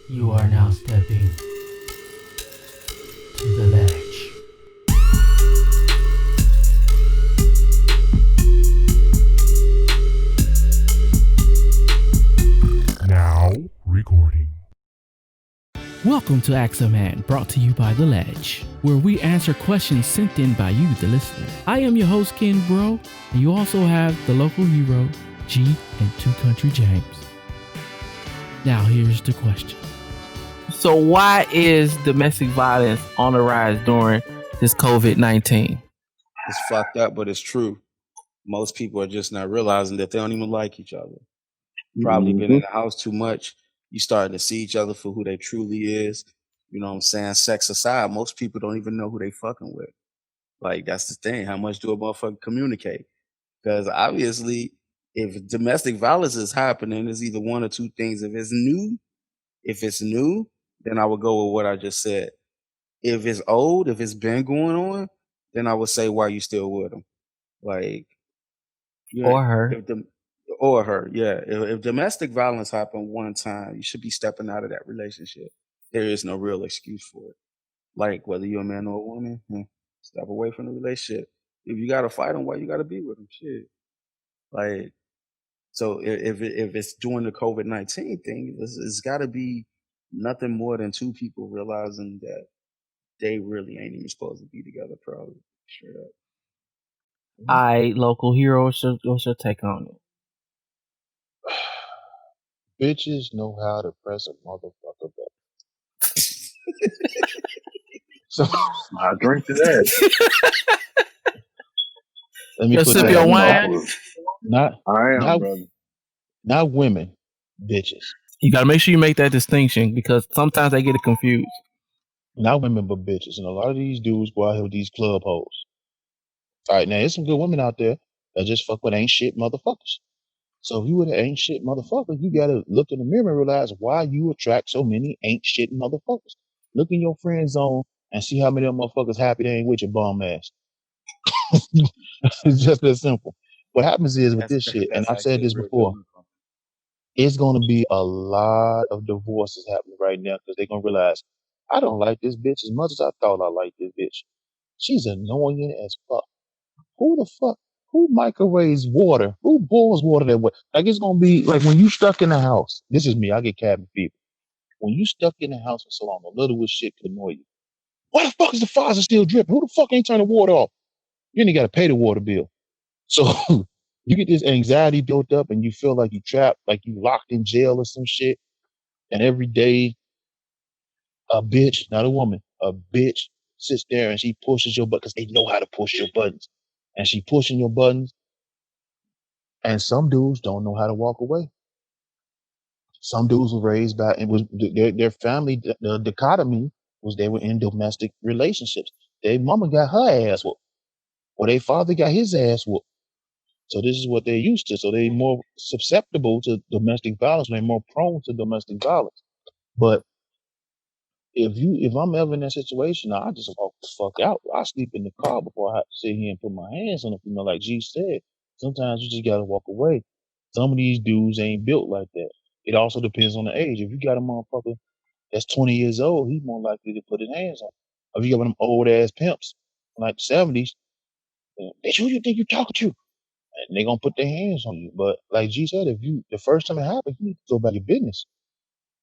You are now stepping to the ledge. Now recording. Welcome to Ask a Man, brought to you by The Ledge, where we answer questions sent in by you, the listener. I am your host, Ken Bro, and you also have the local hero, G and Two Country James. Now here's the question. So why is domestic violence on the rise during this COVID-19? It's fucked up, but it's true. Most people are just not realizing that they don't even like each other. Probably been in the house too much. You starting to see each other for who they truly is. You know what I'm saying? Sex aside, most people don't even know who they fucking with. Like, that's the thing. How much do a motherfucker communicate? Because obviously, if domestic violence is happening, it's either one or two things. If it's new, then I would go with what I just said. If it's old, if it's been going on, then I would say, why you still with them? Like, yeah, Or her. Yeah. If domestic violence happened one time, you should be stepping out of that relationship. There is no real excuse for it. Like, whether you're a man or a woman, step away from the relationship. If you gotta fight them, why you gotta be with them? Shit. Like, so if it's during the COVID-19 thing, it's got to be nothing more than two people realizing that they really ain't even supposed to be together. Probably straight up. I local hero. What's your take on it? Bitches know how to press a motherfucker back. So I drink to that. let me You'll put sip that your out. wine? Not women, bitches. You gotta make sure you make that distinction because sometimes they get it confused. Not women, but bitches. And a lot of these dudes go out here with these club hoes. All right, now there's some good women out there that just fuck with ain't shit motherfuckers. So if you with an ain't shit motherfucker, you gotta look in the mirror and realize why you attract so many ain't shit motherfuckers. Look in your friend zone and see how many of them motherfuckers happy they ain't with your bum ass. It's just that simple. What happens is with this shit, and I've said this before, it's going to be a lot of divorces happening right now because they're going to realize, I don't like this bitch as much as I thought I liked this bitch. She's annoying as fuck. Who the fuck? Who microwaves water? Who boils water that way? Like, it's going to be like when you stuck in the house. This is me. I get cabin fever. When you stuck in the house for so long, the littlest shit could annoy you. Why the fuck is the faucet still dripping? Who the fuck ain't turning the water off? You ain't got to pay the water bill. So you get this anxiety built up and you feel like you trapped, like you locked in jail or some shit. And every day a bitch, not a woman, a bitch sits there and she pushes your buttons because they know how to push your buttons. And she pushing your buttons. And some dudes don't know how to walk away. Some dudes were raised by, it was their family, the dichotomy was they were in domestic relationships. Their mama got her ass whooped, or their father got his ass whooped. So this is what they're used to. So they're more susceptible to domestic violence. They're more prone to domestic violence. But if I'm ever in that situation, I just walk the fuck out. I sleep in the car before I have to sit here and put my hands on a female. Like G said, sometimes you just gotta walk away. Some of these dudes ain't built like that. It also depends on the age. If you got a motherfucker that's 20 years old, he's more likely to put his hands on. If you got one of them old ass pimps from like the 70s, bitch, who you think you're talking to? And they gonna put their hands on you. But like G said, the first time it happens, you need to go about your business.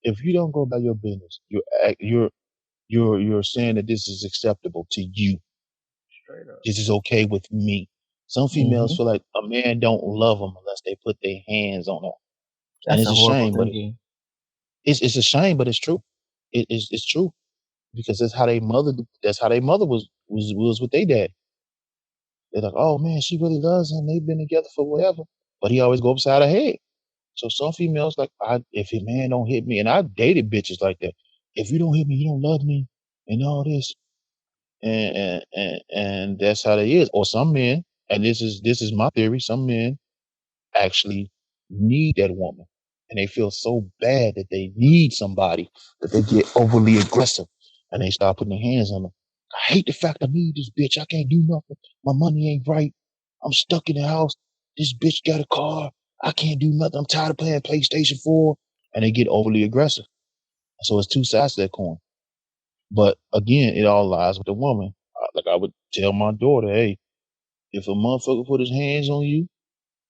If you don't go about your business, you're saying that this is acceptable to you. Straight up. This is okay with me. Some females feel like a man don't love them unless they put their hands on her. And That's it's a a horrible shame, but thinking. it's a shame, but it's true. It's true because that's how their mother was with their dad. They're like, oh man, she really loves him. They've been together for whatever, but he always go upside her head. So some females like, if a man don't hit me, and I dated bitches like that. If you don't hit me, you don't love me, and all this, and that's how they is. Or some men, and this is my theory. Some men actually need that woman, and they feel so bad that they need somebody that they get overly aggressive, and they start putting their hands on them. I hate the fact I need this bitch. I can't do nothing. My money ain't right. I'm stuck in the house. This bitch got a car. I can't do nothing. I'm tired of playing PlayStation 4. And they get overly aggressive. So it's two sides to that coin. But again, it all lies with the woman. Like I would tell my daughter, hey, if a motherfucker put his hands on you,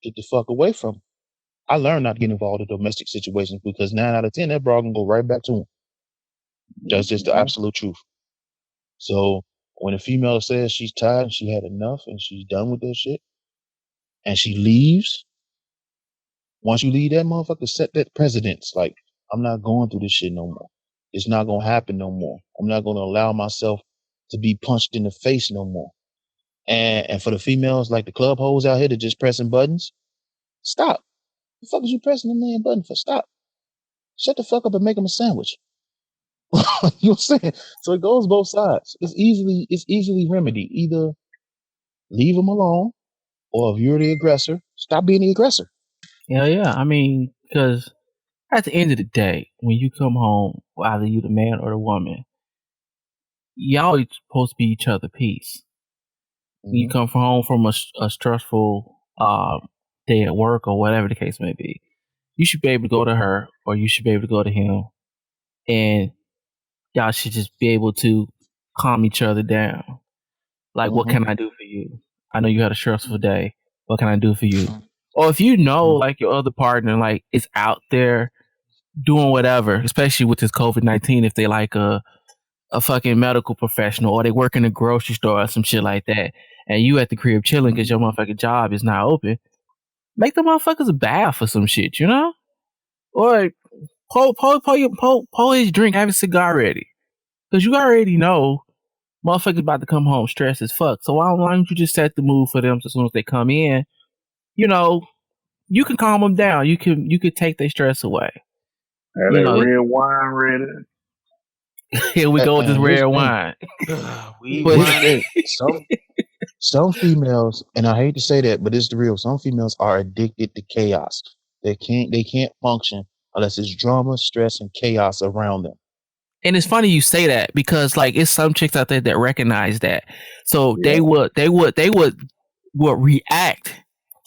get the fuck away from him. I learned not to get involved in domestic situations because 9 out of 10, that bra can go right back to him. That's just the absolute truth. So when a female says she's tired and she had enough and she's done with that shit and she leaves, once you leave that motherfucker, set that precedence. Like, I'm not going through this shit no more. It's not going to happen no more. I'm not going to allow myself to be punched in the face no more. And for the females like the club hoes out here that just pressing buttons, stop. The fuck is you pressing the man button for? Stop. Shut the fuck up and make him a sandwich. You know what I'm saying? So it goes both sides. It's easily remedied. Either leave him alone, or if you're the aggressor, stop being the aggressor. Yeah. I mean, because at the end of the day, when you come home, either you the man or the woman, y'all are supposed to be each other peace. When you come home from a stressful day at work or whatever the case may be, you should be able to go to her or you should be able to go to him, and y'all should just be able to calm each other down. Like, what can I do for you? I know you had a stressful day. What can I do for you? Or if you know, like, your other partner, like, is out there doing whatever, especially with this COVID-19, if they like a fucking medical professional or they work in a grocery store or some shit like that, and you at the crib chilling because your motherfucking job is not open, make the motherfuckers a bath or some shit, you know? Or pull his drink, have a cigar ready. Because you already know motherfuckers about to come home stressed as fuck. So why don't you just set the mood for them as soon as they come in? You know, you can calm them down. You could take their stress away. Have that red wine ready. Here we go with this red wine. Some females, and I hate to say that, but it's the real. Some females are addicted to chaos. They can't function unless it's drama, stress, and chaos around them. And it's funny you say that because, like, it's some chicks out there that recognize that. So they would react,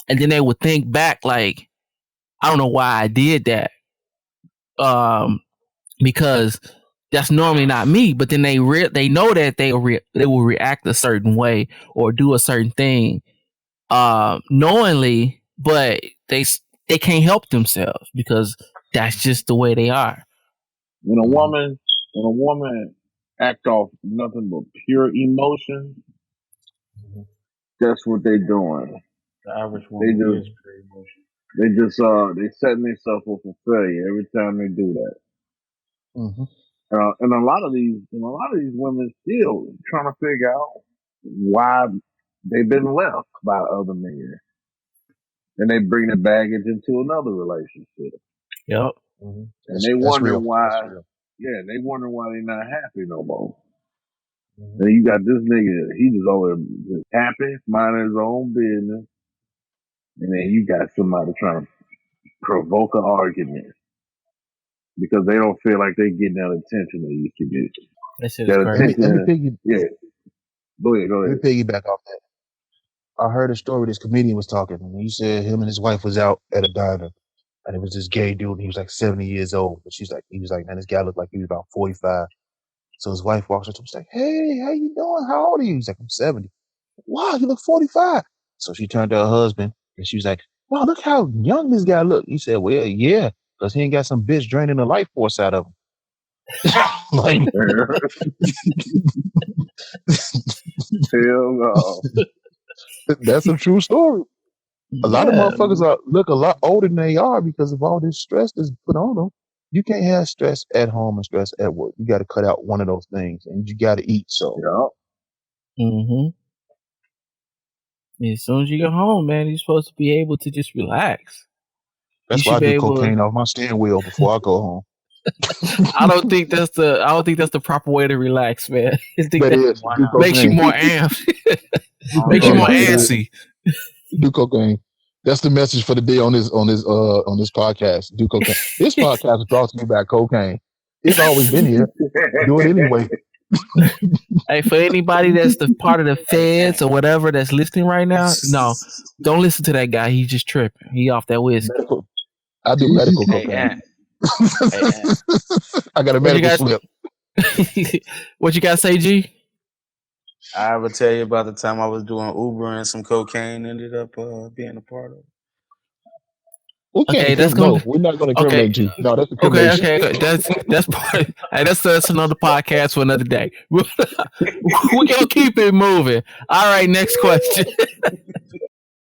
and then they would think back like, I don't know why I did that. Because that's normally not me. But then they know that they will react a certain way or do a certain thing, knowingly, but they can't help themselves because that's just the way they are. When a woman act off nothing but pure emotion, that's what they doing. The average woman is pure emotion. They setting themselves up for failure every time they do that. And a lot of these women still trying to figure out why they've been left by other men, and they bring the baggage into another relationship. Yep. And they wonder why. Yeah, they wonder why they're not happy no more. And you got this nigga, he just over just happy, minding his own business. And then you got somebody trying to provoke an argument because they don't feel like they getting that attention they used to get. That's crazy. Let me Go ahead. Let me piggyback off that. I heard a story this comedian was talking, and he said him and his wife was out at a diner. And it was this gay dude, and he was like 70 years old. But he was like, man, this guy looked like he was about 45. So his wife walks up to him, she's like, hey, how you doing? How old are you? He's like, I'm 70. Wow, you look 45. So she turned to her husband, and she was like, wow, look how young this guy look. He said, well, yeah, because he ain't got some bitch draining the life force out of him. Like, hell no. That's a true story. A lot of motherfuckers look a lot older than they are because of all this stress that's put on them. You can't have stress at home and stress at work. You got to cut out one of those things, and you got to eat. So, As soon as you get home, man, you're supposed to be able to just relax. That's why I do cocaine off my steering wheel before I go home. I don't think that's the proper way to relax, man. I think that makes you more amped. Makes you more antsy. Do cocaine. That's the message for the day on this podcast. Do cocaine. This podcast is brought to you by cocaine. It's always been here. Do it anyway. Hey, for anybody that's the part of the feds or whatever that's listening right now, no, don't listen to that guy. He's just tripping. He off that whiskey. I do medical cocaine. I got a medical slip. What you got to say, G? I would tell you about the time I was doing Uber and some cocaine ended up being a part of it. We can't no, we're not going to incriminate G. No, that's incrimination. Okay. That's part. Hey, that's another podcast for another day. We're gonna keep it moving. All right, next question.